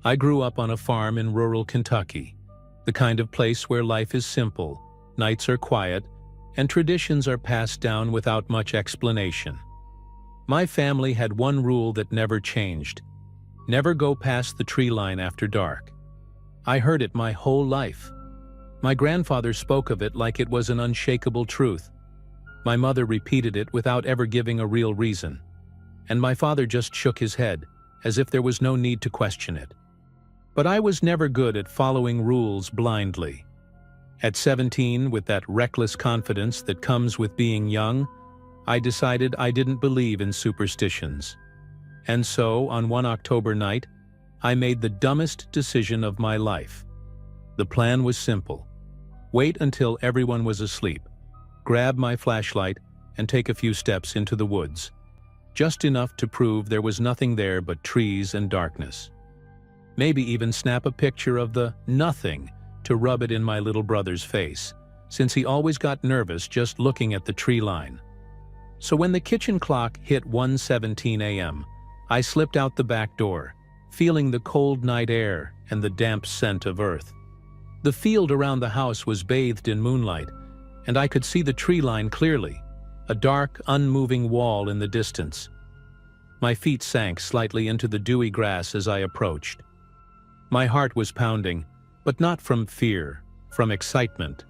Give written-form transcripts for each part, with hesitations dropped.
I grew up on a farm in rural Kentucky, the kind of place where life is simple, nights are quiet, and traditions are passed down without much explanation. My family had one rule that never changed: never go past the tree line after dark. I heard it my whole life. My grandfather spoke of it like it was an unshakable truth. My mother repeated it without ever giving a real reason. And my father just shook his head, as if there was no need to question it. But I was never good at following rules blindly. At 17, with that reckless confidence that comes with being young, I decided I didn't believe in superstitions. And so, on one October night, I made the dumbest decision of my life. The plan was simple: wait until everyone was asleep, grab my flashlight, and take a few steps into the woods. Just enough to prove there was nothing there but trees and darkness. Maybe even snap a picture of the nothing to rub it in my little brother's face, since he always got nervous just looking at the tree line. So when the kitchen clock hit 1:17 a.m., I slipped out the back door, feeling the cold night air and the damp scent of earth. The field around the house was bathed in moonlight, and I could see the tree line clearly, a dark, unmoving wall in the distance. My feet sank slightly into the dewy grass as I approached. My heart was pounding, but not from fear, from excitement.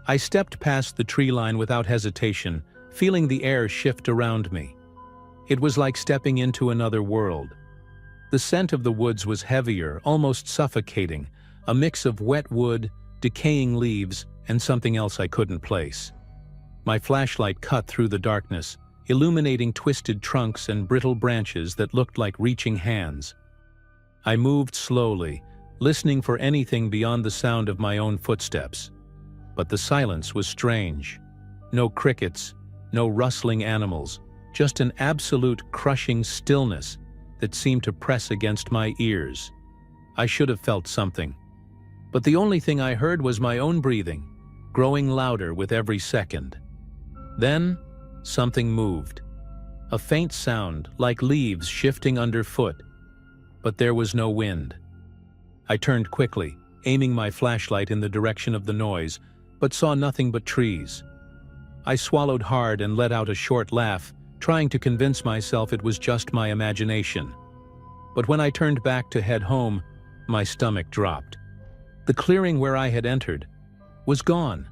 I stepped past the tree line without hesitation, feeling the air shift around me. It was like stepping into another world. The scent of the woods was heavier, almost suffocating, a mix of wet wood, decaying leaves, and something else I couldn't place. My flashlight cut through the darkness, illuminating twisted trunks and brittle branches that looked like reaching hands. I moved slowly, listening for anything beyond the sound of my own footsteps. But the silence was strange. No crickets, no rustling animals, just an absolute crushing stillness that seemed to press against my ears. I should have felt something. But the only thing I heard was my own breathing, growing louder with every second. Then, something moved. A faint sound, like leaves shifting underfoot. But there was no wind. I turned quickly, aiming my flashlight in the direction of the noise, but saw nothing but trees. I swallowed hard and let out a short laugh, trying to convince myself it was just my imagination. But when I turned back to head home, my stomach dropped. The clearing where I had entered was gone.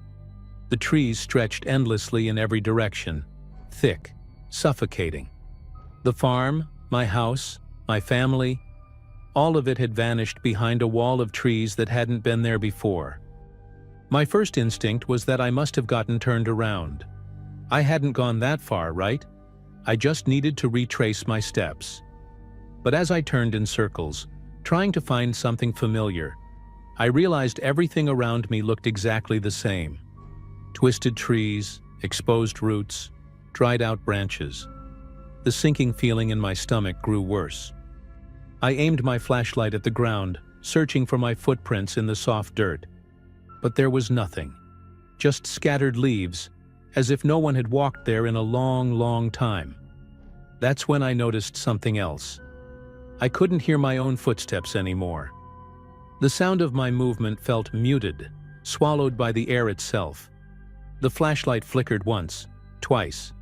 The trees stretched endlessly in every direction, thick, suffocating. The farm, my house, my family, all of it had vanished behind a wall of trees that hadn't been there before. My first instinct was that I must have gotten turned around. I hadn't gone that far, right? I just needed to retrace my steps. But as I turned in circles, trying to find something familiar, I realized everything around me looked exactly the same. Twisted trees, exposed roots, dried out branches. The sinking feeling in my stomach grew worse. I aimed my flashlight at the ground, searching for my footprints in the soft dirt. But there was nothing, just scattered leaves, as if no one had walked there in a long, long time. That's when I noticed something else. I couldn't hear my own footsteps anymore. The sound of my movement felt muted, swallowed by the air itself. The flashlight flickered once, twice.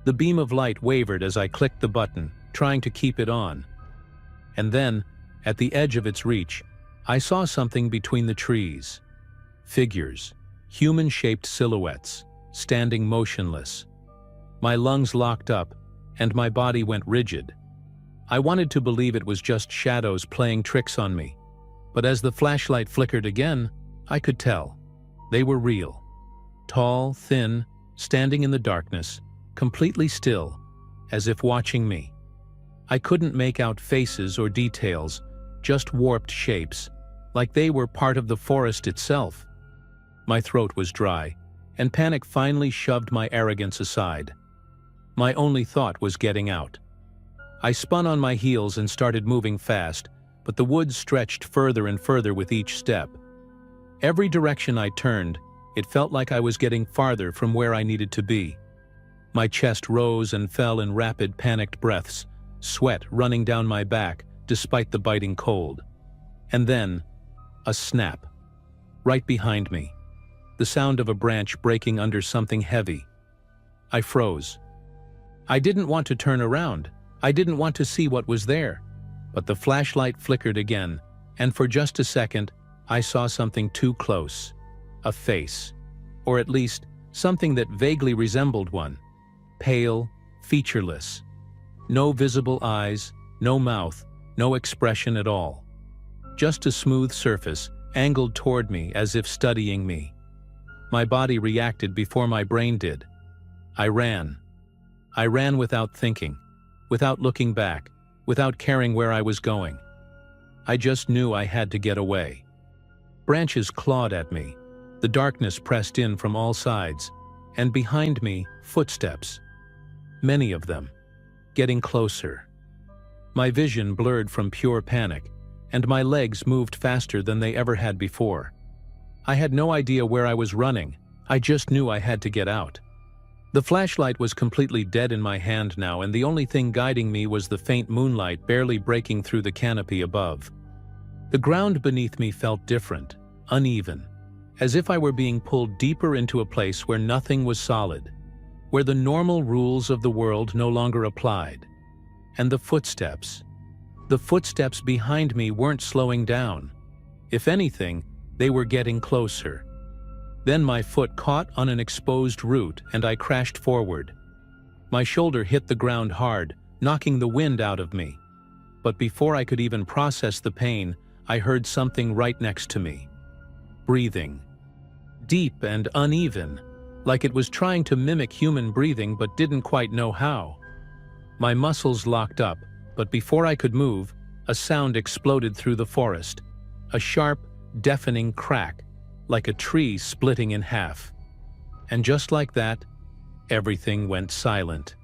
The beam of light wavered as I clicked the button, trying to keep it on. And then, at the edge of its reach, I saw something between the trees. Figures, human-shaped silhouettes, standing motionless. My lungs locked up, and my body went rigid. I wanted to believe it was just shadows playing tricks on me, but as the flashlight flickered again, I could tell. They were real. Tall, thin, standing in the darkness, completely still, as if watching me. I couldn't make out faces or details, just warped shapes, like they were part of the forest itself. My throat was dry, and panic finally shoved my arrogance aside. My only thought was getting out. I spun on my heels and started moving fast, but the woods stretched further and further with each step. Every direction I turned, it felt like I was getting farther from where I needed to be. My chest rose and fell in rapid, panicked breaths, sweat running down my back, despite the biting cold. And then, a snap. Right behind me. The sound of a branch breaking under something heavy. I froze. I didn't want to turn around. I didn't want to see what was there. But the flashlight flickered again, and for just a second, I saw something too close. A face. Or at least, something that vaguely resembled one. Pale, featureless. No visible eyes, no mouth, no expression at all. Just a smooth surface, angled toward me as if studying me. My body reacted before my brain did. I ran. I ran without thinking, without looking back, without caring where I was going. I just knew I had to get away. Branches clawed at me. The darkness pressed in from all sides, and behind me, footsteps. Many of them, getting closer. My vision blurred from pure panic, and my legs moved faster than they ever had before. I had no idea where I was running. I just knew I had to get out. The flashlight was completely dead in my hand now, and the only thing guiding me was the faint moonlight barely breaking through the canopy above. The ground beneath me felt different, uneven, as if I were being pulled deeper into a place where nothing was solid, where the normal rules of the world no longer applied. And the footsteps behind me weren't slowing down. If anything, they were getting closer. Then my foot caught on an exposed root and I crashed forward. My shoulder hit the ground hard, knocking the wind out of me. But before I could even process the pain, I heard something right next to me. Breathing. Deep and uneven, like it was trying to mimic human breathing but didn't quite know how. My muscles locked up, but before I could move, a sound exploded through the forest. A sharp, deafening crack, like a tree splitting in half. And just like that, everything went silent.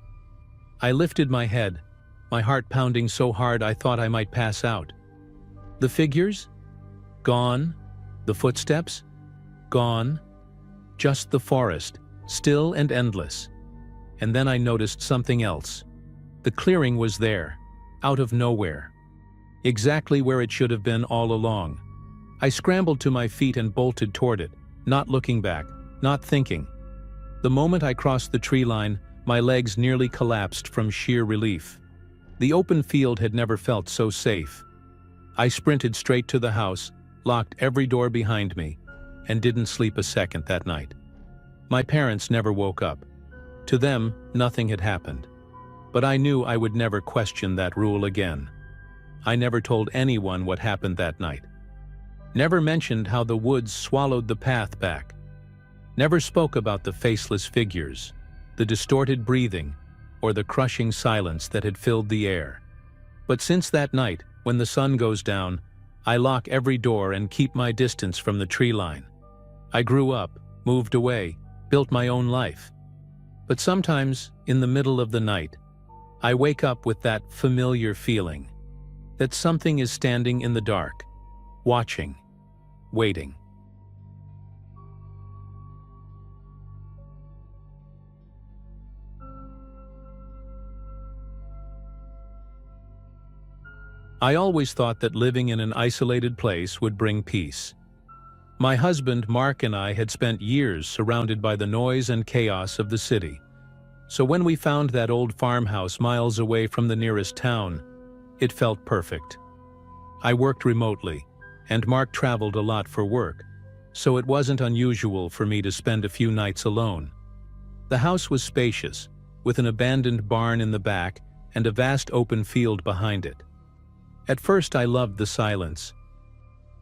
I lifted my head, my heart pounding so hard I thought I might pass out. The figures? Gone. The footsteps? Gone. Just the forest, still and endless. And then I noticed something else. The clearing was there, out of nowhere. Exactly where it should have been all along. I scrambled to my feet and bolted toward it, not looking back, not thinking. The moment I crossed the tree line, my legs nearly collapsed from sheer relief. The open field had never felt so safe. I sprinted straight to the house, locked every door behind me, and didn't sleep a second that night. My parents never woke up. To them, nothing had happened. But I knew I would never question that rule again. I never told anyone what happened that night. Never mentioned how the woods swallowed the path back. Never spoke about the faceless figures, the distorted breathing, or the crushing silence that had filled the air. But since that night, when the sun goes down, I lock every door and keep my distance from the tree line. I grew up, moved away, built my own life. But sometimes, in the middle of the night, I wake up with that familiar feeling that something is standing in the dark, watching, waiting. I always thought that living in an isolated place would bring peace. My husband, Mark, and I had spent years surrounded by the noise and chaos of the city. So when we found that old farmhouse miles away from the nearest town, it felt perfect. I worked remotely, and Mark traveled a lot for work, so it wasn't unusual for me to spend a few nights alone. The house was spacious, with an abandoned barn in the back and a vast open field behind it. At first I loved the silence,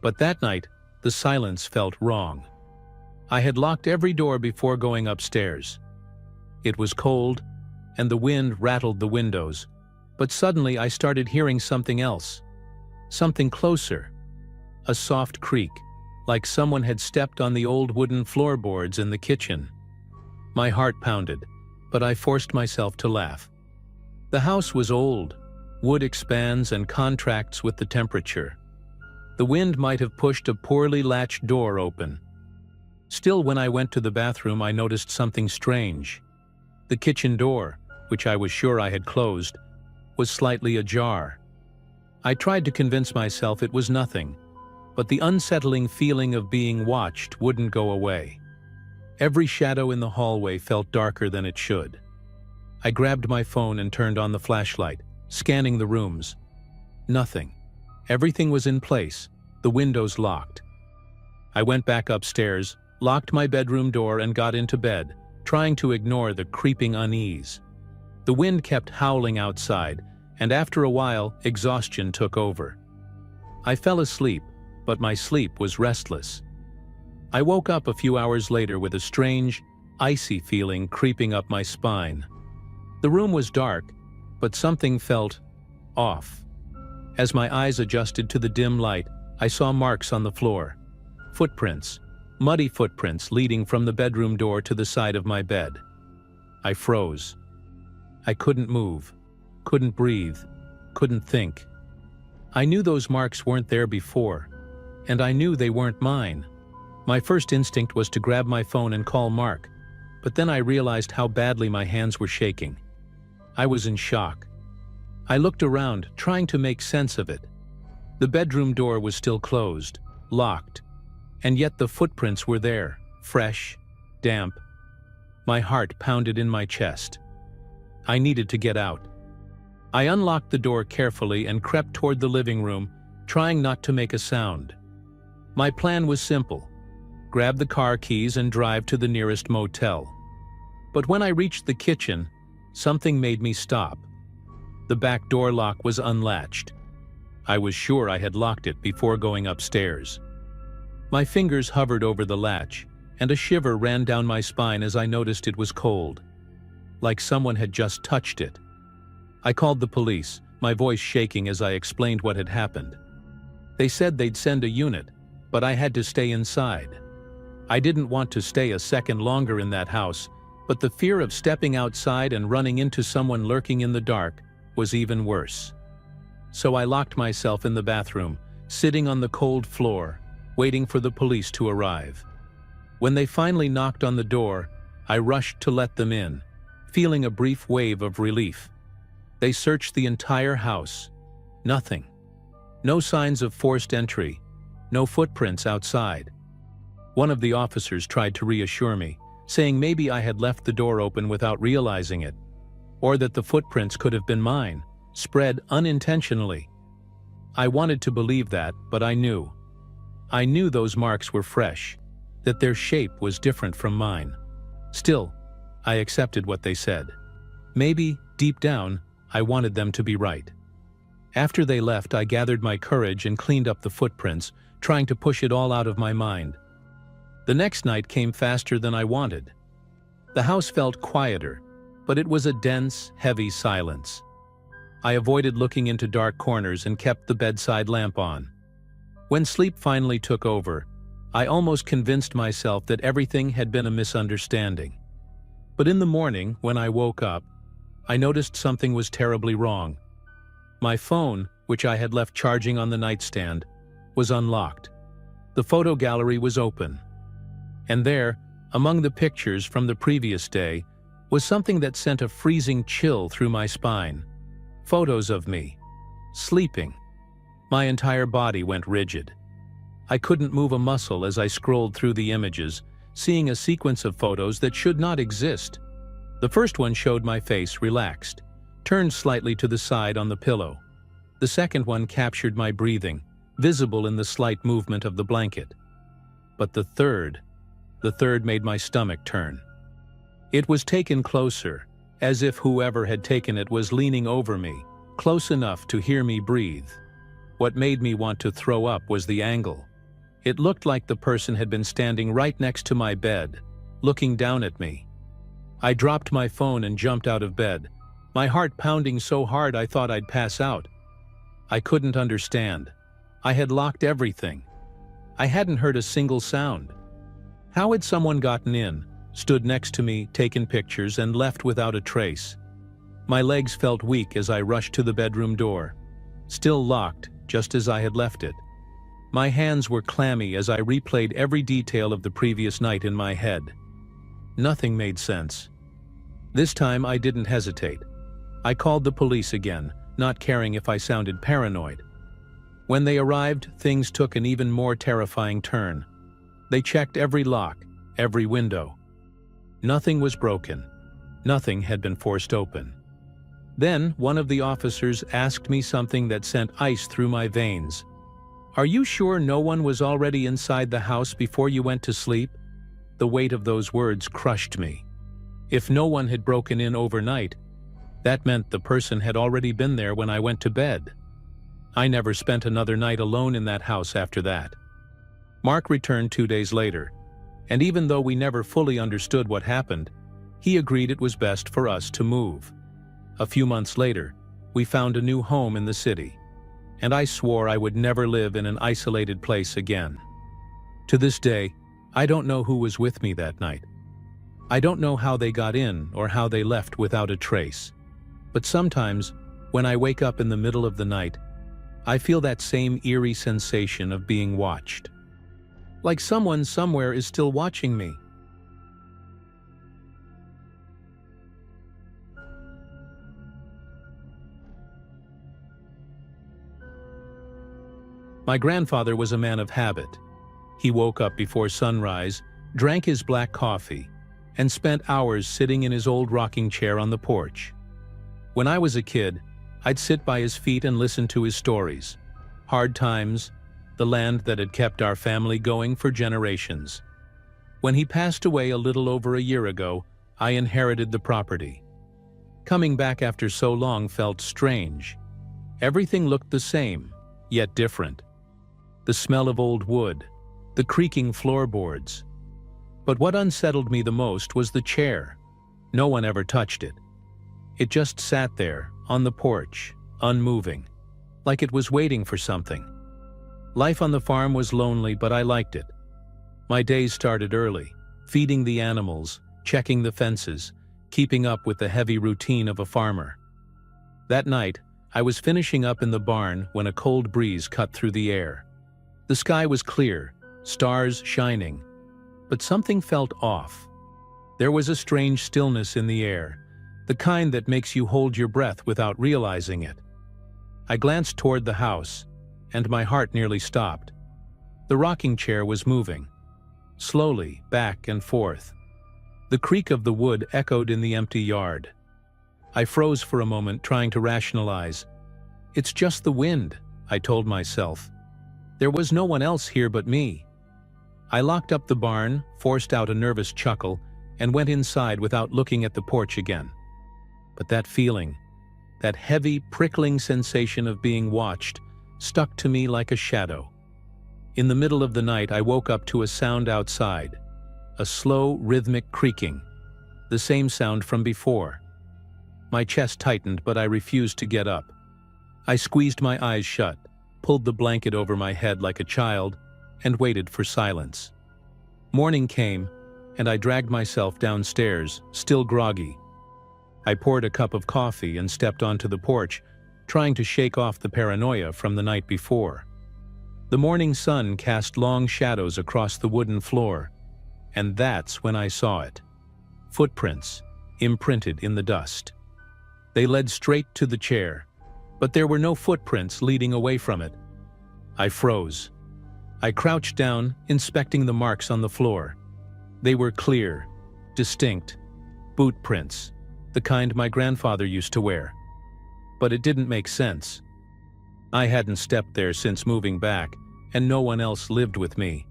but that night the silence felt wrong. I had locked every door before going upstairs. It was cold, and the wind rattled the windows, but suddenly I started hearing something else. Something closer. A soft creak, like someone had stepped on the old wooden floorboards in the kitchen. My heart pounded, but I forced myself to laugh. The house was old. Wood expands and contracts with the temperature. The wind might have pushed a poorly latched door open. Still, when I went to the bathroom, I noticed something strange. The kitchen door, which I was sure I had closed, was slightly ajar. I tried to convince myself it was nothing, but the unsettling feeling of being watched wouldn't go away. Every shadow in the hallway felt darker than it should. I grabbed my phone and turned on the flashlight, scanning the rooms. Nothing. Everything was in place, the windows locked. I went back upstairs, locked my bedroom door and got into bed, trying to ignore the creeping unease. The wind kept howling outside, and after a while, exhaustion took over. I fell asleep, but my sleep was restless. I woke up a few hours later with a strange, icy feeling creeping up my spine. The room was dark, but something felt off. As my eyes adjusted to the dim light, I saw marks on the floor. Footprints, muddy footprints leading from the bedroom door to the side of my bed. I froze. I couldn't move, couldn't breathe, couldn't think. I knew those marks weren't there before, and I knew they weren't mine. My first instinct was to grab my phone and call Mark, but then I realized how badly my hands were shaking. I was in shock. I looked around, trying to make sense of it. The bedroom door was still closed, locked, and yet the footprints were there, fresh, damp. My heart pounded in my chest. I needed to get out. I unlocked the door carefully and crept toward the living room, trying not to make a sound. My plan was simple: grab the car keys and drive to the nearest motel. But when I reached the kitchen, something made me stop. The back door lock was unlatched. I was sure I had locked it before going upstairs. My fingers hovered over the latch, and a shiver ran down my spine as I noticed it was cold, like someone had just touched it. I called the police, my voice shaking as I explained what had happened. They said they'd send a unit, but I had to stay inside. I didn't want to stay a second longer in that house, but the fear of stepping outside and running into someone lurking in the dark was even worse. So I locked myself in the bathroom, sitting on the cold floor, waiting for the police to arrive. When they finally knocked on the door, I rushed to let them in, feeling a brief wave of relief. They searched the entire house. Nothing. No signs of forced entry, no footprints outside. One of the officers tried to reassure me, saying maybe I had left the door open without realizing it, or that the footprints could have been mine, spread unintentionally. I wanted to believe that, but I knew. I knew those marks were fresh, that their shape was different from mine. Still, I accepted what they said. Maybe, deep down, I wanted them to be right. After they left, I gathered my courage and cleaned up the footprints, trying to push it all out of my mind. The next night came faster than I wanted. The house felt quieter, but it was a dense, heavy silence. I avoided looking into dark corners and kept the bedside lamp on. When sleep finally took over, I almost convinced myself that everything had been a misunderstanding. But in the morning, when I woke up, I noticed something was terribly wrong. My phone, which I had left charging on the nightstand, was unlocked. The photo gallery was open. And there, among the pictures from the previous day, was something that sent a freezing chill through my spine. Photos of me, sleeping. My entire body went rigid. I couldn't move a muscle as I scrolled through the images, seeing a sequence of photos that should not exist. The first one showed my face relaxed, turned slightly to the side on the pillow. The second one captured my breathing, visible in the slight movement of the blanket. But the third made my stomach turn. It was taken closer, as if whoever had taken it was leaning over me, close enough to hear me breathe. What made me want to throw up was the angle. It looked like the person had been standing right next to my bed, looking down at me. I dropped my phone and jumped out of bed, my heart pounding so hard I thought I'd pass out. I couldn't understand. I had locked everything. I hadn't heard a single sound. How had someone gotten in, stood next to me, taken pictures, and left without a trace? My legs felt weak as I rushed to the bedroom door, still locked, just as I had left it. My hands were clammy as I replayed every detail of the previous night in my head. Nothing made sense. This time I didn't hesitate. I called the police again, not caring if I sounded paranoid. When they arrived, things took an even more terrifying turn. They checked every lock, every window. Nothing was broken. Nothing had been forced open. Then, one of the officers asked me something that sent ice through my veins. "Are you sure no one was already inside the house before you went to sleep?" The weight of those words crushed me. If no one had broken in overnight, that meant the person had already been there when I went to bed. I never spent another night alone in that house after that. Mark returned 2 days later, and even though we never fully understood what happened, he agreed it was best for us to move. A few months later, we found a new home in the city, and I swore I would never live in an isolated place again. To this day, I don't know who was with me that night. I don't know how they got in or how they left without a trace. But sometimes, when I wake up in the middle of the night, I feel that same eerie sensation of being watched. Like someone somewhere is still watching me. My grandfather was a man of habit. He woke up before sunrise, drank his black coffee, and spent hours sitting in his old rocking chair on the porch. When I was a kid, I'd sit by his feet and listen to his stories. Hard times, the land that had kept our family going for generations. When he passed away a little over a year ago, I inherited the property. Coming back after so long felt strange. Everything looked the same, yet different. The smell of old wood, the creaking floorboards. But what unsettled me the most was the chair. No one ever touched it. It just sat there, on the porch, unmoving, like it was waiting for something. Life on the farm was lonely, but I liked it. My days started early, feeding the animals, checking the fences, keeping up with the heavy routine of a farmer. That night, I was finishing up in the barn when a cold breeze cut through the air. The sky was clear, stars shining, but something felt off. There was a strange stillness in the air, the kind that makes you hold your breath without realizing it. I glanced toward the house, and my heart nearly stopped. The rocking chair was moving, slowly, back and forth. The creak of the wood echoed in the empty yard. I froze for a moment, trying to rationalize. "It's just the wind," I told myself. There was no one else here but me. I locked up the barn, forced out a nervous chuckle, and went inside without looking at the porch again. But that feeling, that heavy, prickling sensation of being watched, stuck to me like a shadow. In the middle of the night, I woke up to a sound outside, a slow, rhythmic creaking, the same sound from before. My chest tightened, but I refused to get up. I squeezed my eyes shut, pulled the blanket over my head like a child, and waited for silence. Morning came, and I dragged myself downstairs, still groggy. I poured a cup of coffee and stepped onto the porch, trying to shake off the paranoia from the night before. The morning sun cast long shadows across the wooden floor, and that's when I saw it. Footprints, imprinted in the dust. They led straight to the chair, but there were no footprints leading away from it. I froze. I crouched down, inspecting the marks on the floor. They were clear, distinct, boot prints, the kind my grandfather used to wear. But it didn't make sense. I hadn't stepped there since moving back, and no one else lived with me.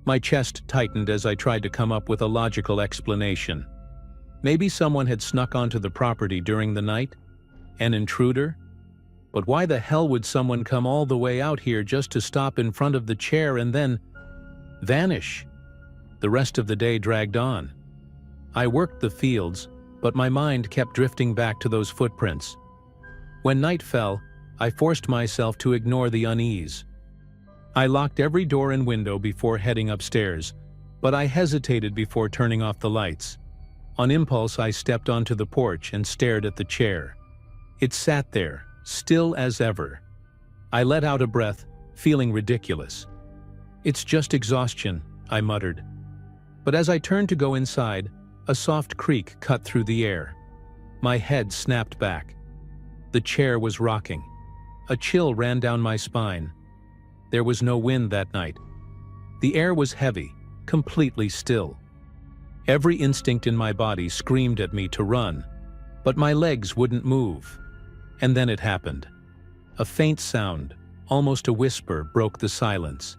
My chest tightened as I tried to come up with a logical explanation. Maybe someone had snuck onto the property during the night? An intruder? But why the hell would someone come all the way out here just to stop in front of the chair and then vanish? The rest of the day dragged on. I worked the fields, but my mind kept drifting back to those footprints. When night fell, I forced myself to ignore the unease. I locked every door and window before heading upstairs, but I hesitated before turning off the lights. On impulse, I stepped onto the porch and stared at the chair. It sat there, still as ever. I let out a breath, feeling ridiculous. "It's just exhaustion," I muttered. But as I turned to go inside, a soft creak cut through the air. My head snapped back. The chair was rocking. A chill ran down my spine, There was no wind that night. The air was heavy, completely still. Every instinct in my body screamed at me to run, but my legs wouldn't move. And then it happened. A faint sound, almost a whisper, broke the silence.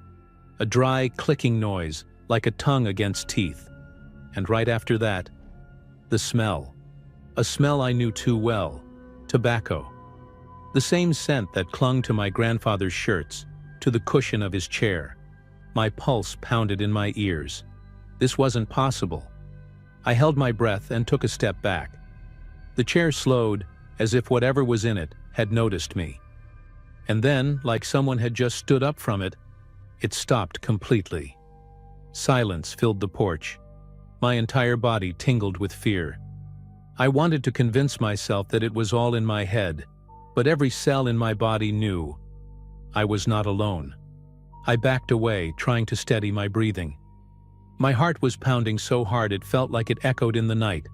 A dry, clicking noise, like a tongue against teeth. And right after that, the smell. A smell I knew too well. Tobacco. The same scent that clung to my grandfather's shirts, to the cushion of his chair. My pulse pounded in my ears. This wasn't possible. I held my breath and took a step back. The chair slowed, as if whatever was in it had noticed me. And then, like someone had just stood up from it, it stopped completely. Silence filled the porch. My entire body tingled with fear. I wanted to convince myself that it was all in my head, but every cell in my body knew I was not alone. I backed away, trying to steady my breathing. My heart was pounding so hard it felt like it echoed in the night.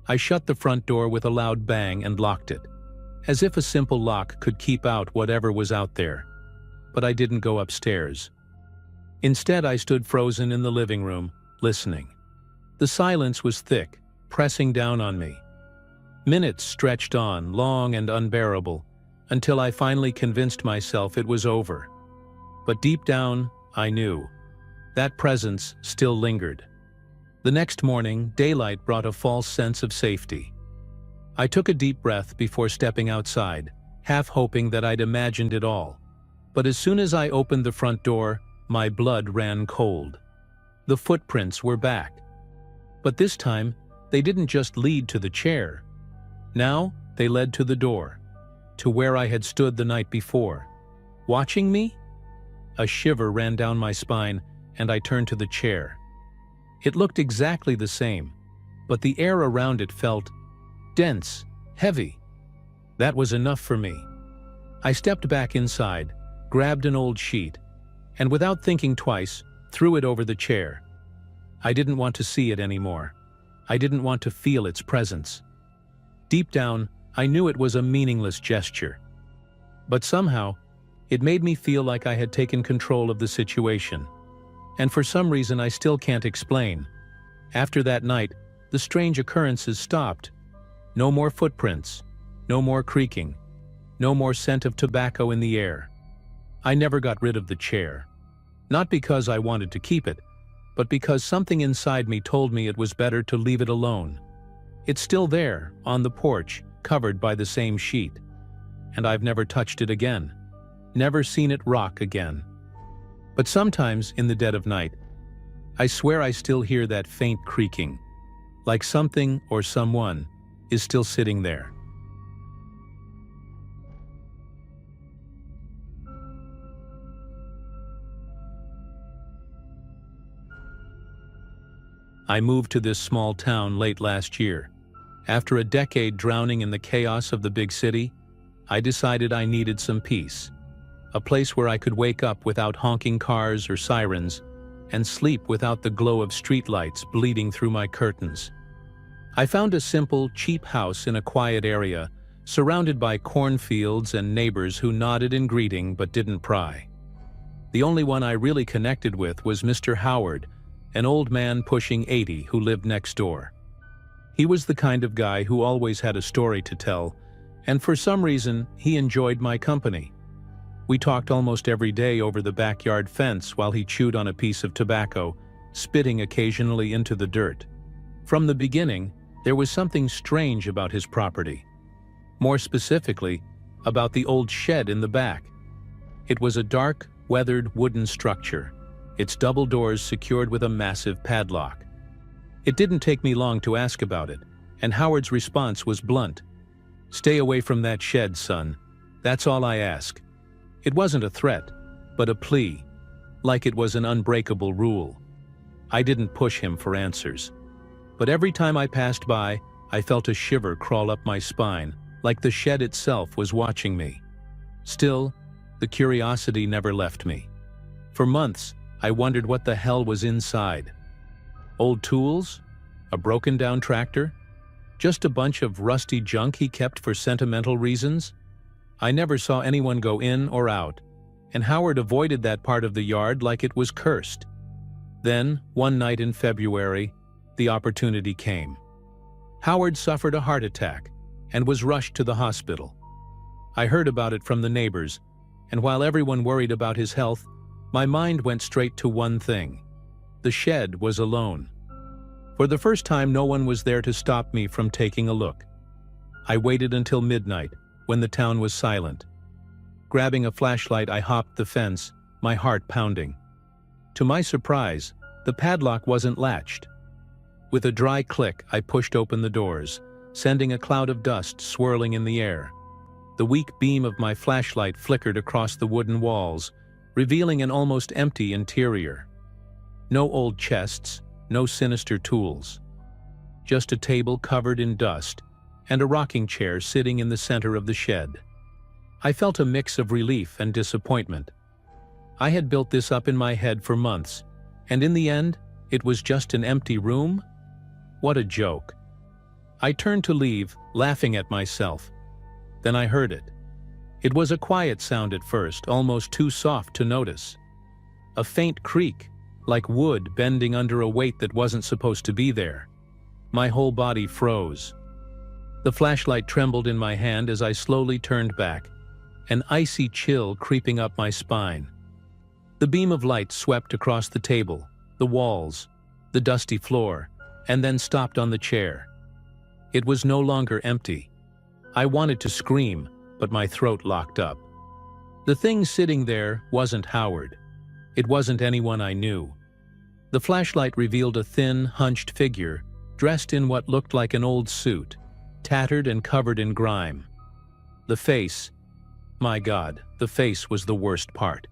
I shut the front door with a loud bang and locked it, as if a simple lock could keep out whatever was out there. But I didn't go upstairs. Instead, I stood frozen in the living room, listening. The silence was thick, pressing down on me. Minutes stretched on, long and unbearable, until I finally convinced myself it was over. But deep down, I knew. That presence still lingered. The next morning, daylight brought a false sense of safety. I took a deep breath before stepping outside, half hoping that I'd imagined it all. But as soon as I opened the front door, my blood ran cold. The footprints were back. But this time, they didn't just lead to the chair. Now, they led to the door, to where I had stood the night before. Watching me? A shiver ran down my spine, and I turned to the chair. It looked exactly the same, but the air around it felt dense, heavy. That was enough for me. I stepped back inside, grabbed an old sheet, and without thinking twice, threw it over the chair. I didn't want to see it anymore. I didn't want to feel its presence. Deep down, I knew it was a meaningless gesture. But somehow, it made me feel like I had taken control of the situation. And for some reason I still can't explain. After that night, the strange occurrences stopped. No more footprints, no more creaking, no more scent of tobacco in the air. I never got rid of the chair. Not because I wanted to keep it, but because something inside me told me it was better to leave it alone. It's still there, on the porch, covered by the same sheet. And I've never touched it again. Never seen it rock again. But sometimes, in the dead of night, I swear I still hear that faint creaking, like something or someone is still sitting there. I moved to this small town late last year. After a decade drowning in the chaos of the big city, I decided I needed some peace. A place where I could wake up without honking cars or sirens, and sleep without the glow of streetlights bleeding through my curtains. I found a simple, cheap house in a quiet area, surrounded by cornfields and neighbors who nodded in greeting but didn't pry. The only one I really connected with was Mr. Howard, an old man pushing 80 who lived next door. He was the kind of guy who always had a story to tell, and for some reason, he enjoyed my company. We talked almost every day over the backyard fence while he chewed on a piece of tobacco, spitting occasionally into the dirt. From the beginning, there was something strange about his property. More specifically, about the old shed in the back. It was a dark, weathered wooden structure, its double doors secured with a massive padlock. It didn't take me long to ask about it, and Howard's response was blunt. "Stay away from that shed, son. That's all I ask." It wasn't a threat, but a plea, like it was an unbreakable rule. I didn't push him for answers. But every time I passed by, I felt a shiver crawl up my spine, like the shed itself was watching me. Still, the curiosity never left me. For months, I wondered what the hell was inside. Old tools? A broken-down tractor? Just a bunch of rusty junk he kept for sentimental reasons? I never saw anyone go in or out, and Howard avoided that part of the yard like it was cursed. Then, one night in February, the opportunity came. Howard suffered a heart attack and was rushed to the hospital. I heard about it from the neighbors, and while everyone worried about his health, my mind went straight to one thing. The shed was alone. For the first time, no one was there to stop me from taking a look. I waited until midnight, when the town was silent. Grabbing a flashlight, I hopped the fence, my heart pounding. To my surprise, the padlock wasn't latched. With a dry click, I pushed open the doors, sending a cloud of dust swirling in the air. The weak beam of my flashlight flickered across the wooden walls, revealing an almost empty interior. No old chests, no sinister tools. Just a table covered in dust, and a rocking chair sitting in the center of the shed. I felt a mix of relief and disappointment. I had built this up in my head for months, and in the end, it was just an empty room? What a joke. I turned to leave, laughing at myself. Then I heard it. It was a quiet sound at first, almost too soft to notice. A faint creak, like wood bending under a weight that wasn't supposed to be there. My whole body froze. The flashlight trembled in my hand as I slowly turned back, an icy chill creeping up my spine. The beam of light swept across the table, the walls, the dusty floor, and then stopped on the chair. It was no longer empty. I wanted to scream, but my throat locked up. The thing sitting there wasn't Howard. It wasn't anyone I knew. The flashlight revealed a thin, hunched figure, dressed in what looked like an old suit, tattered and covered in grime. The face, my God, the face was the worst part.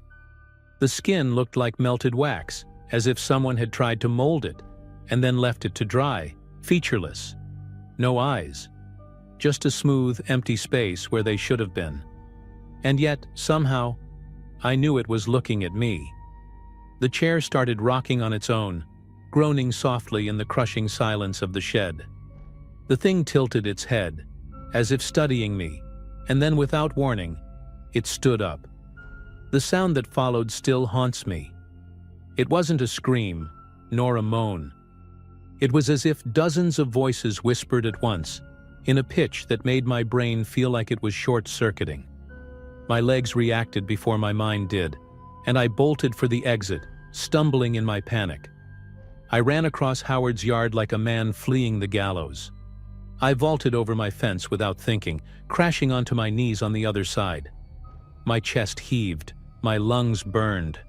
The skin looked like melted wax, as if someone had tried to mold it, and then left it to dry, featureless. No eyes. Just a smooth, empty space where they should have been. And yet, somehow, I knew it was looking at me. The chair started rocking on its own, groaning softly in the crushing silence of the shed. The thing tilted its head, as if studying me, and then without warning, it stood up. The sound that followed still haunts me. It wasn't a scream, nor a moan. It was as if dozens of voices whispered at once, in a pitch that made my brain feel like it was short-circuiting. My legs reacted before my mind did, and I bolted for the exit, stumbling in my panic. I ran across Howard's yard like a man fleeing the gallows. I vaulted over my fence without thinking, crashing onto my knees on the other side. My chest heaved, my lungs burned.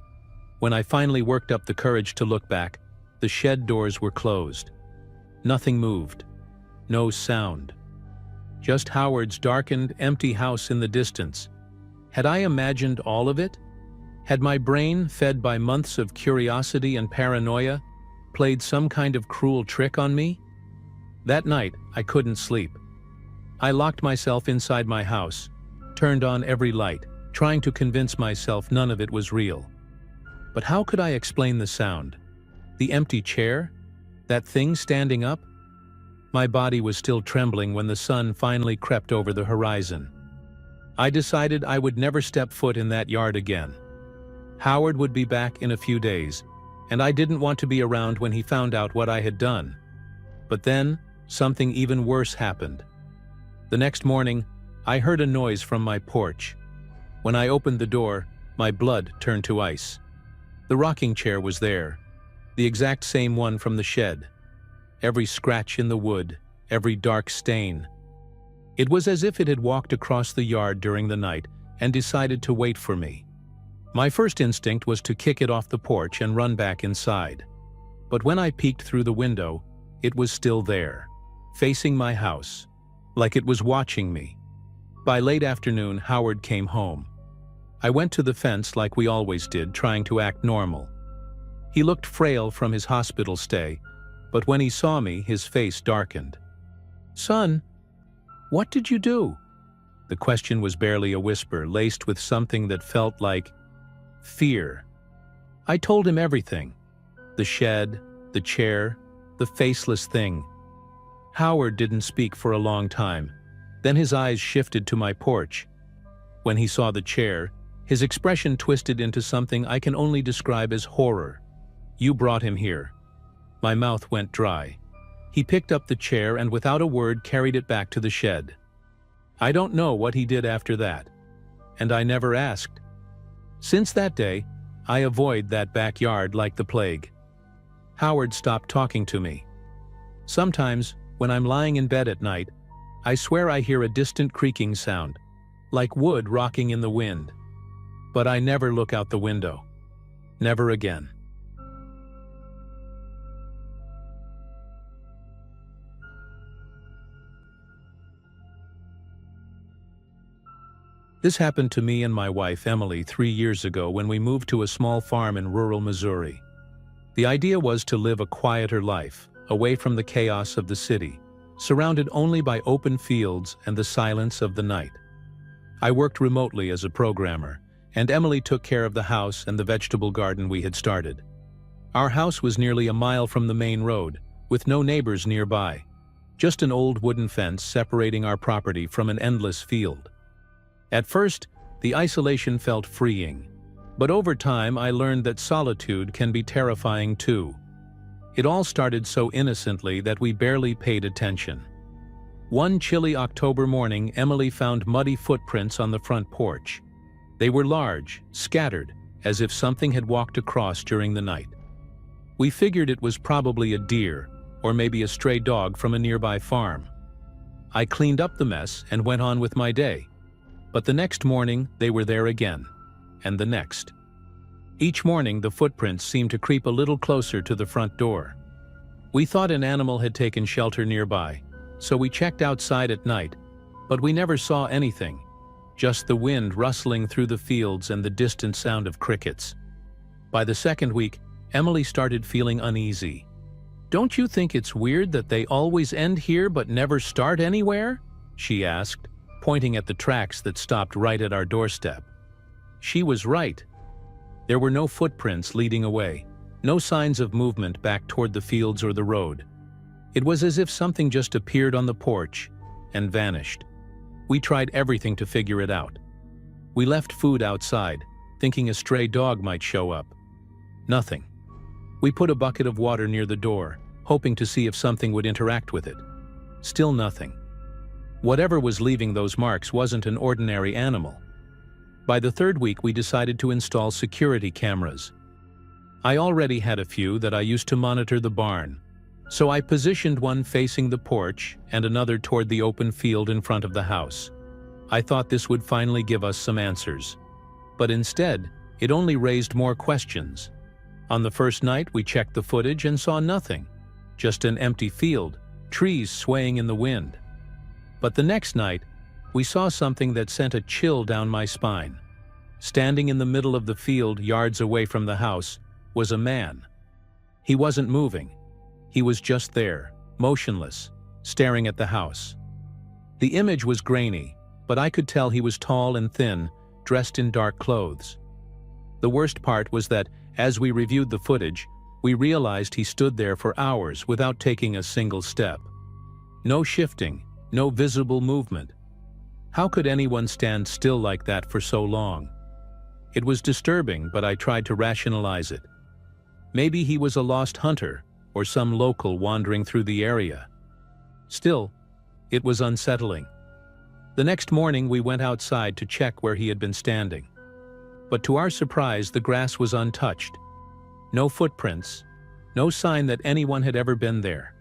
When I finally worked up the courage to look back, the shed doors were closed. Nothing moved. No sound. Just Howard's darkened, empty house in the distance. Had I imagined all of it? Had my brain, fed by months of curiosity and paranoia, played some kind of cruel trick on me? That night, I couldn't sleep. I locked myself inside my house, turned on every light, trying to convince myself none of it was real. But how could I explain the sound? The empty chair? That thing standing up? My body was still trembling when the sun finally crept over the horizon. I decided I would never step foot in that yard again. Howard would be back in a few days, and I didn't want to be around when he found out what I had done. But then, something even worse happened. The next morning, I heard a noise from my porch. When I opened the door, my blood turned to ice. The rocking chair was there, the exact same one from the shed. Every scratch in the wood, every dark stain. It was as if it had walked across the yard during the night and decided to wait for me. My first instinct was to kick it off the porch and run back inside. But when I peeked through the window, it was still there, facing my house, like it was watching me. By late afternoon, Howard came home. I went to the fence like we always did, trying to act normal. He looked frail from his hospital stay, but when he saw me, his face darkened. "Son, what did you do?" The question was barely a whisper, laced with something that felt like fear. I told him everything. The shed, the chair, the faceless thing. Howard didn't speak for a long time. Then his eyes shifted to my porch. When he saw the chair, His expression twisted into something I can only describe as horror. "You brought him here." My mouth went dry. He picked up the chair and without a word carried it back to the shed. I don't know what he did after that, and I never asked. Since that day, I avoid that backyard like the plague. Howard stopped talking to me. Sometimes, when I'm lying in bed at night, I swear I hear a distant creaking sound, like wood rocking in the wind. But I never look out the window. Never again. This happened to me and my wife Emily 3 years ago when we moved to a small farm in rural Missouri. The idea was to live a quieter life, away from the chaos of the city, surrounded only by open fields and the silence of the night. I worked remotely as a programmer, and Emily took care of the house and the vegetable garden we had started. Our house was nearly a mile from the main road, with no neighbors nearby, just an old wooden fence separating our property from an endless field. At first, the isolation felt freeing, but over time I learned that solitude can be terrifying too. It all started so innocently that we barely paid attention. One chilly October morning, Emily found muddy footprints on the front porch. They were large, scattered, as if something had walked across during the night. We figured it was probably a deer, or maybe a stray dog from a nearby farm. I cleaned up the mess and went on with my day. But the next morning, they were there again, and the next. Each morning, the footprints seemed to creep a little closer to the front door. We thought an animal had taken shelter nearby, so we checked outside at night, but we never saw anything, just the wind rustling through the fields and the distant sound of crickets. By the second week, Emily started feeling uneasy. "Don't you think it's weird that they always end here but never start anywhere?" she asked, pointing at the tracks that stopped right at our doorstep. She was right. There were no footprints leading away, no signs of movement back toward the fields or the road. It was as if something just appeared on the porch and vanished. We tried everything to figure it out. We left food outside, thinking a stray dog might show up. Nothing. We put a bucket of water near the door, hoping to see if something would interact with it. Still nothing. Whatever was leaving those marks wasn't an ordinary animal. By the third week, we decided to install security cameras. I already had a few that I used to monitor the barn, so I positioned one facing the porch and another toward the open field in front of the house. I thought this would finally give us some answers. But instead, it only raised more questions. On the first night, we checked the footage and saw nothing, just an empty field, trees swaying in the wind. But the next night, we saw something that sent a chill down my spine. Standing in the middle of the field, yards away from the house, was a man. He wasn't moving. He was just there, motionless, staring at the house. The image was grainy, but I could tell he was tall and thin, dressed in dark clothes. The worst part was that, as we reviewed the footage, we realized he stood there for hours without taking a single step. No shifting, no visible movement. How could anyone stand still like that for so long? It was disturbing, but I tried to rationalize it. Maybe he was a lost hunter, or some local wandering through the area. Still, it was unsettling. The next morning, we went outside to check where he had been standing. But to our surprise, the grass was untouched. No footprints, no sign that anyone had ever been there.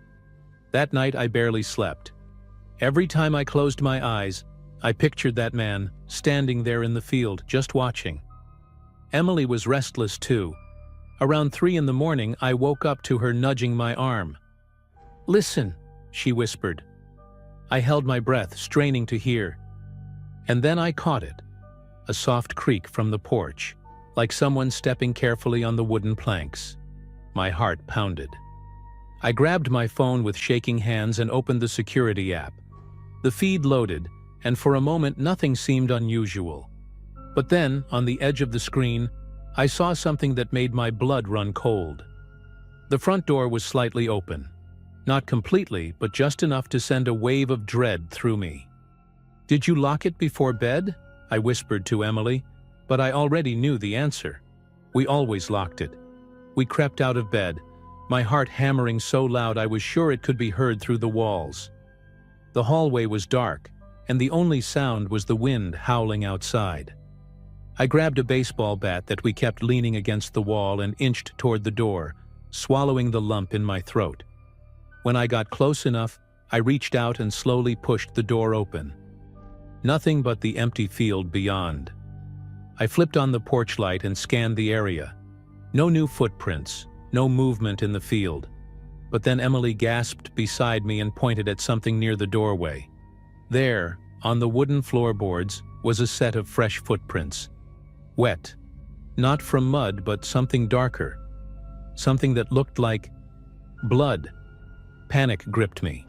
That night, I barely slept. Every time I closed my eyes, I pictured that man, standing there in the field, just watching. Emily was restless too. Around 3 in the morning, I woke up to her nudging my arm. "Listen," she whispered. I held my breath, straining to hear. And then I caught it. A soft creak from the porch, like someone stepping carefully on the wooden planks. My heart pounded. I grabbed my phone with shaking hands and opened the security app. The feed loaded, and for a moment nothing seemed unusual. But then, on the edge of the screen, I saw something that made my blood run cold. The front door was slightly open. Not completely, but just enough to send a wave of dread through me. "Did you lock it before bed?" I whispered to Emily. But I already knew the answer. We always locked it. We crept out of bed, my heart hammering so loud I was sure it could be heard through the walls. The hallway was dark, and the only sound was the wind howling outside. I grabbed a baseball bat that we kept leaning against the wall and inched toward the door, swallowing the lump in my throat. When I got close enough, I reached out and slowly pushed the door open. Nothing but the empty field beyond. I flipped on the porch light and scanned the area. No new footprints, no movement in the field. But then Emily gasped beside me and pointed at something near the doorway. There, on the wooden floorboards, was a set of fresh footprints. Wet. Not from mud, but something darker. Something that looked like blood. Panic gripped me.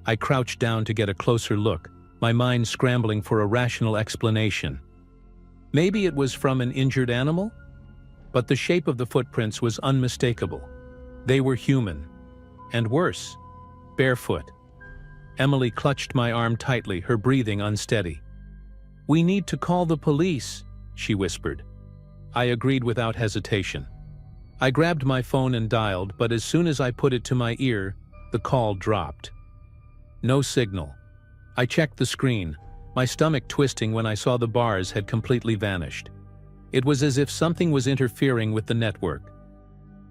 I crouched down to get a closer look, my mind scrambling for a rational explanation. Maybe it was from an injured animal? But the shape of the footprints was unmistakable. They were human. And worse, barefoot. Emily clutched my arm tightly, her breathing unsteady. "We need to call the police," she whispered. I agreed without hesitation. I grabbed my phone and dialed, but as soon as I put it to my ear, the call dropped. No signal. I checked the screen, my stomach twisting when I saw the bars had completely vanished. It was as if something was interfering with the network.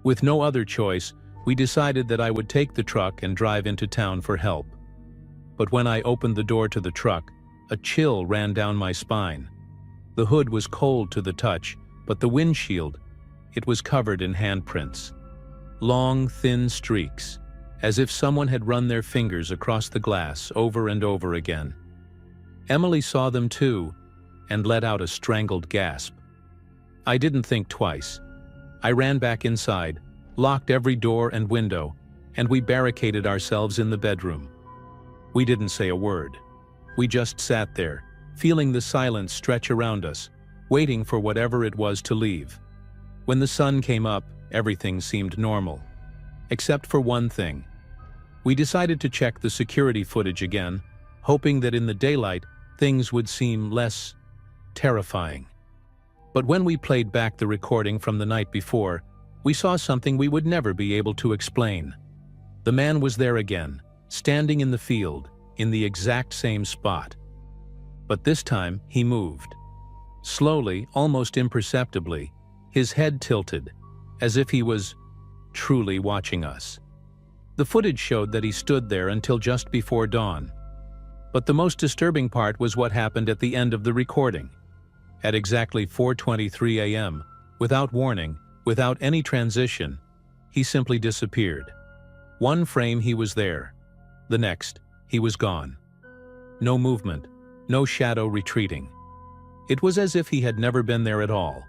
With no other choice, we decided that I would take the truck and drive into town for help. But when I opened the door to the truck, a chill ran down my spine. The hood was cold to the touch, but the windshield, it was covered in handprints. Long, thin streaks, as if someone had run their fingers across the glass over and over again. Emily saw them too, and let out a strangled gasp. I didn't think twice. I ran back inside, locked every door and window, and we barricaded ourselves in the bedroom. We didn't say a word. We just sat there, feeling the silence stretch around us, waiting for whatever it was to leave. When the sun came up, everything seemed normal. Except for one thing. We decided to check the security footage again, hoping that in the daylight, things would seem less terrifying. But when we played back the recording from the night before, we saw something we would never be able to explain. The man was there again, standing in the field, in the exact same spot. But this time, he moved. Slowly, almost imperceptibly, his head tilted, as if he was truly watching us. The footage showed that he stood there until just before dawn. But the most disturbing part was what happened at the end of the recording. At exactly 4:23 a.m., without warning, without any transition, he simply disappeared. One frame he was there. The next, he was gone. No movement, no shadow retreating. It was as if he had never been there at all.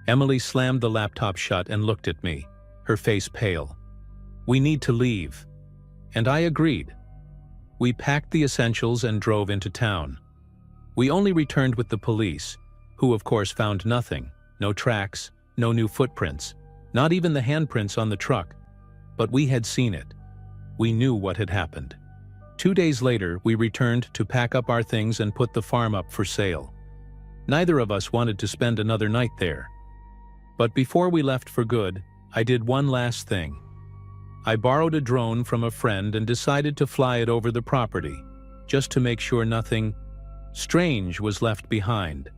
Emily slammed the laptop shut and looked at me, her face pale. "We need to leave." And I agreed. We packed the essentials and drove into town. We only returned with the police, who of course found nothing, no tracks, no new footprints, not even the handprints on the truck. But we had seen it. We knew what had happened. 2 days later, we returned to pack up our things and put the farm up for sale. Neither of us wanted to spend another night there. But before we left for good, I did one last thing. I borrowed a drone from a friend and decided to fly it over the property, just to make sure nothing strange was left behind.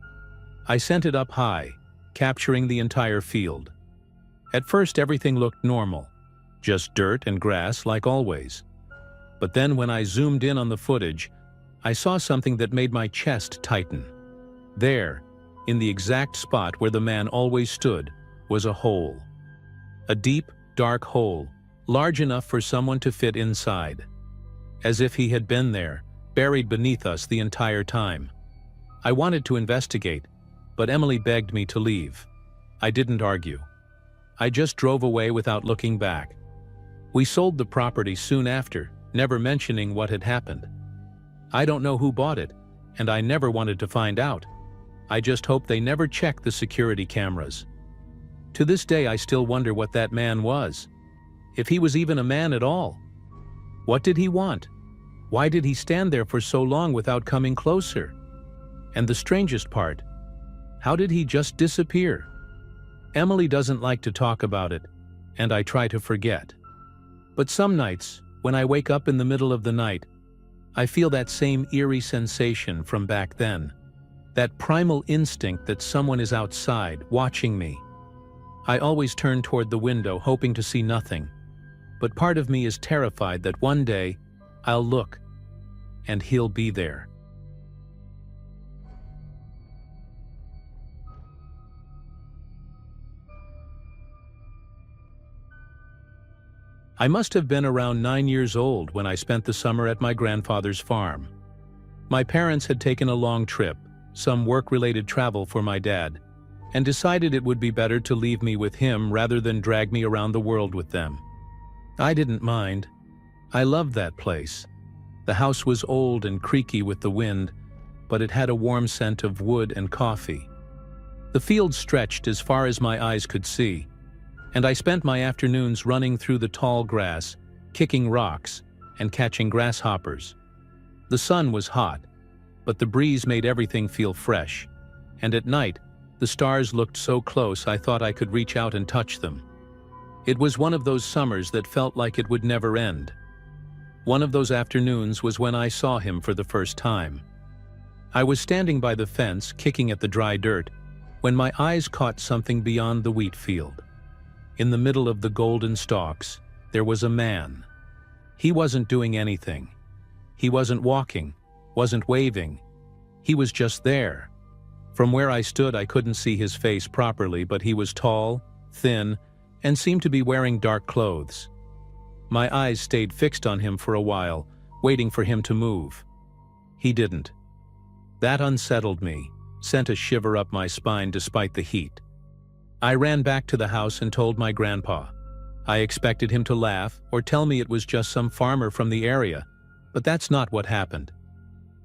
I sent it up high, capturing the entire field. At first everything looked normal, just dirt and grass like always. But then when I zoomed in on the footage, I saw something that made my chest tighten. There, in the exact spot where the man always stood, was a hole. A deep, dark hole, large enough for someone to fit inside. As if he had been there, buried beneath us the entire time. I wanted to investigate, but Emily begged me to leave. I didn't argue. I just drove away without looking back. We sold the property soon after, never mentioning what had happened. I don't know who bought it, and I never wanted to find out. I just hope they never check the security cameras. To this day, I still wonder what that man was. If he was even a man at all. What did he want? Why did he stand there for so long without coming closer? And the strangest part, How did he just disappear? Emily doesn't like to talk about it, and I try to forget. But some nights, when I wake up in the middle of the night, I feel that same eerie sensation from back then. That primal instinct that someone is outside, watching me. I always turn toward the window, hoping to see nothing. But part of me is terrified that one day, I'll look, and he'll be there. I must have been around 9 years old when I spent the summer at my grandfather's farm. My parents had taken a long trip, some work-related travel for my dad, and decided it would be better to leave me with him rather than drag me around the world with them. I didn't mind. I loved that place. The house was old and creaky with the wind, but it had a warm scent of wood and coffee. The field stretched as far as my eyes could see, and I spent my afternoons running through the tall grass, kicking rocks, and catching grasshoppers. The sun was hot, but the breeze made everything feel fresh, and at night, the stars looked so close I thought I could reach out and touch them. It was one of those summers that felt like it would never end. One of those afternoons was when I saw him for the first time. I was standing by the fence, kicking at the dry dirt, when my eyes caught something beyond the wheat field. In the middle of the golden stalks, there was a man. He wasn't doing anything. He wasn't walking, wasn't waving. He was just there. From where I stood, I couldn't see his face properly, but he was tall, thin, and seemed to be wearing dark clothes. My eyes stayed fixed on him for a while, waiting for him to move. He didn't. That unsettled me, sent a shiver up my spine despite the heat. I ran back to the house and told my grandpa. I expected him to laugh or tell me it was just some farmer from the area, but that's not what happened.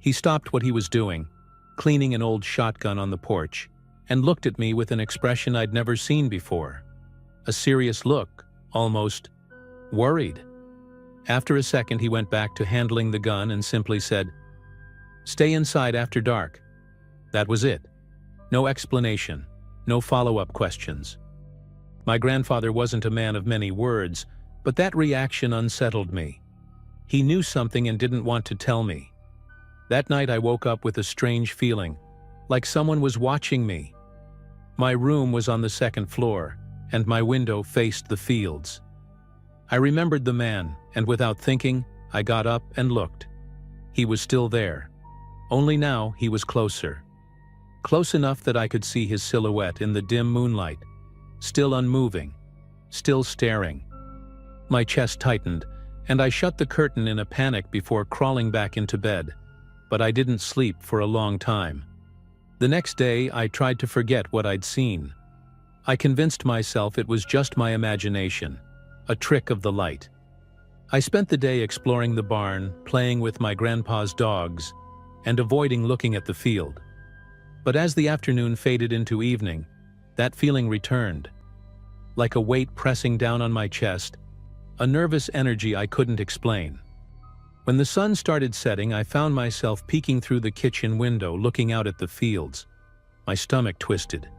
He stopped what he was doing, cleaning an old shotgun on the porch, and looked at me with an expression I'd never seen before. A serious look, almost worried. After a second, he went back to handling the gun and simply said, "Stay inside after dark." That was it. No explanation. No follow-up questions. My grandfather wasn't a man of many words, but that reaction unsettled me. He knew something and didn't want to tell me. That night I woke up with a strange feeling, like someone was watching me. My room was on the second floor, and my window faced the fields. I remembered the man, and without thinking, I got up and looked. He was still there. Only now he was closer. Close enough that I could see his silhouette in the dim moonlight, still unmoving, still staring. My chest tightened, and I shut the curtain in a panic before crawling back into bed, but I didn't sleep for a long time. The next day, I tried to forget what I'd seen. I convinced myself it was just my imagination, a trick of the light. I spent the day exploring the barn, playing with my grandpa's dogs, and avoiding looking at the field. But as the afternoon faded into evening, that feeling returned. Like a weight pressing down on my chest, a nervous energy I couldn't explain. When the sun started setting, I found myself peeking through the kitchen window, looking out at the fields. My stomach twisted.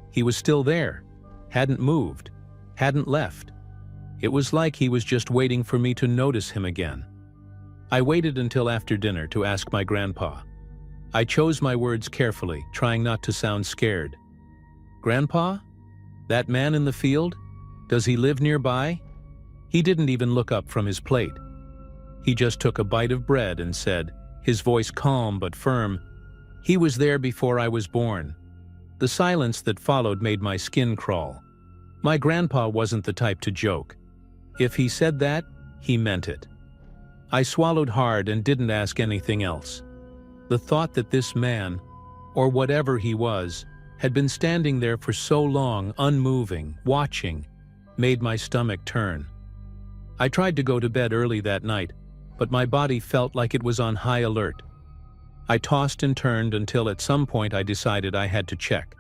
He was still there, hadn't moved, hadn't left. It was like he was just waiting for me to notice him again. I waited until after dinner to ask my grandpa. I chose my words carefully, trying not to sound scared. "Grandpa? That man in the field? Does he live nearby?" He didn't even look up from his plate. He just took a bite of bread and said, his voice calm but firm, "He was there before I was born." The silence that followed made my skin crawl. My grandpa wasn't the type to joke. If he said that, he meant it. I swallowed hard and didn't ask anything else. The thought that this man, or whatever he was, had been standing there for so long, unmoving, watching, made my stomach turn. I tried to go to bed early that night, but my body felt like it was on high alert. I tossed and turned until at some point I decided I had to check.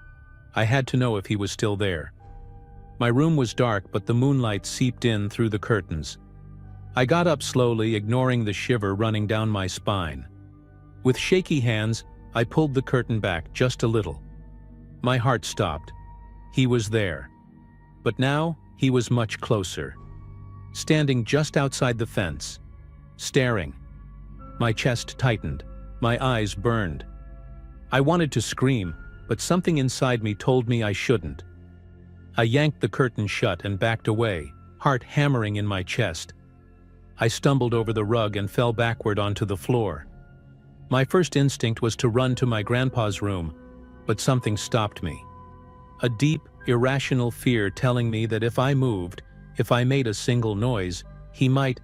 I had to know if he was still there. My room was dark, but the moonlight seeped in through the curtains. I got up slowly, ignoring the shiver running down my spine. With shaky hands, I pulled the curtain back just a little. My heart stopped. He was there. But now, he was much closer. Standing just outside the fence. Staring. My chest tightened. My eyes burned. I wanted to scream, but something inside me told me I shouldn't. I yanked the curtain shut and backed away, heart hammering in my chest. I stumbled over the rug and fell backward onto the floor. My first instinct was to run to my grandpa's room, but something stopped me. A deep, irrational fear telling me that if I moved, if I made a single noise, he might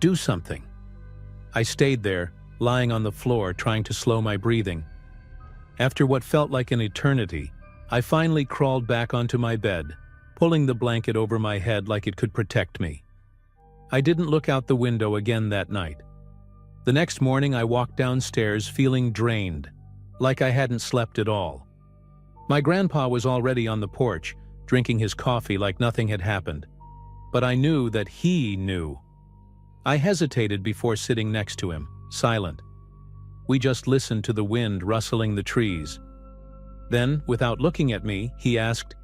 do something. I stayed there, lying on the floor, trying to slow my breathing. After what felt like an eternity, I finally crawled back onto my bed, pulling the blanket over my head like it could protect me. I didn't look out the window again that night. The next morning I walked downstairs feeling drained, like I hadn't slept at all. My grandpa was already on the porch, drinking his coffee like nothing had happened. But I knew that he knew. I hesitated before sitting next to him, silent. We just listened to the wind rustling the trees. Then, without looking at me, he asked,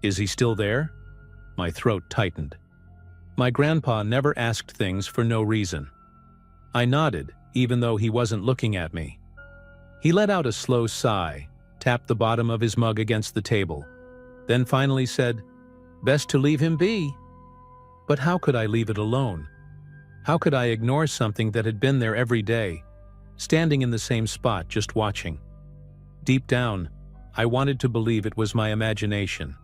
"Is he still there?" My throat tightened. My grandpa never asked things for no reason. I nodded, even though he wasn't looking at me. He let out a slow sigh, tapped the bottom of his mug against the table, then finally said, "Best to leave him be." But how could I leave it alone? How could I ignore something that had been there every day, standing in the same spot just watching? Deep down, I wanted to believe it was my imagination.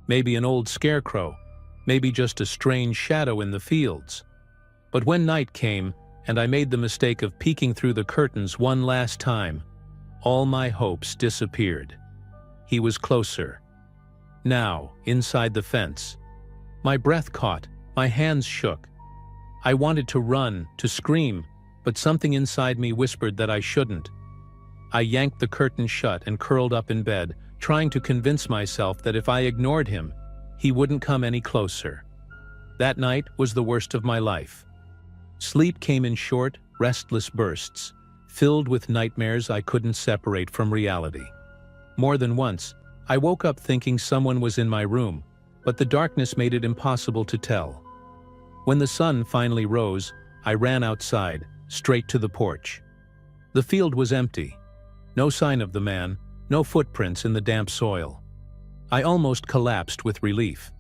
Maybe an old scarecrow, maybe just a strange shadow in the fields. But when night came, and I made the mistake of peeking through the curtains one last time, all my hopes disappeared. He was closer. Now, inside the fence. My breath caught, my hands shook. I wanted to run, to scream, but something inside me whispered that I shouldn't. I yanked the curtain shut and curled up in bed, trying to convince myself that if I ignored him, he wouldn't come any closer. That night was the worst of my life. Sleep came in short, restless bursts, filled with nightmares I couldn't separate from reality. More than once, I woke up thinking someone was in my room, but the darkness made it impossible to tell. When the sun finally rose, I ran outside, straight to the porch. The field was empty. No sign of the man, no footprints in the damp soil. I almost collapsed with relief.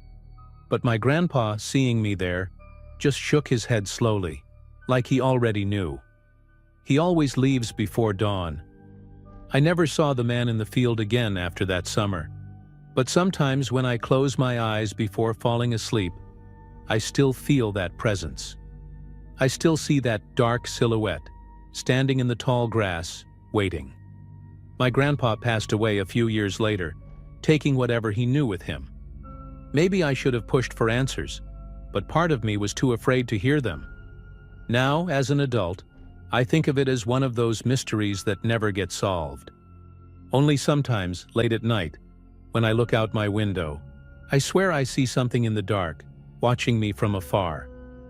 But my grandpa, seeing me there, just shook his head slowly, like he already knew. He always leaves before dawn. I never saw the man in the field again after that summer. But sometimes when I close my eyes before falling asleep, I still feel that presence. I still see that dark silhouette, standing in the tall grass, waiting. My grandpa passed away a few years later, taking whatever he knew with him. Maybe I should have pushed for answers, but part of me was too afraid to hear them. Now, as an adult, I think of it as one of those mysteries that never get solved. Only sometimes, late at night, when I look out my window, I swear I see something in the dark, watching me from afar.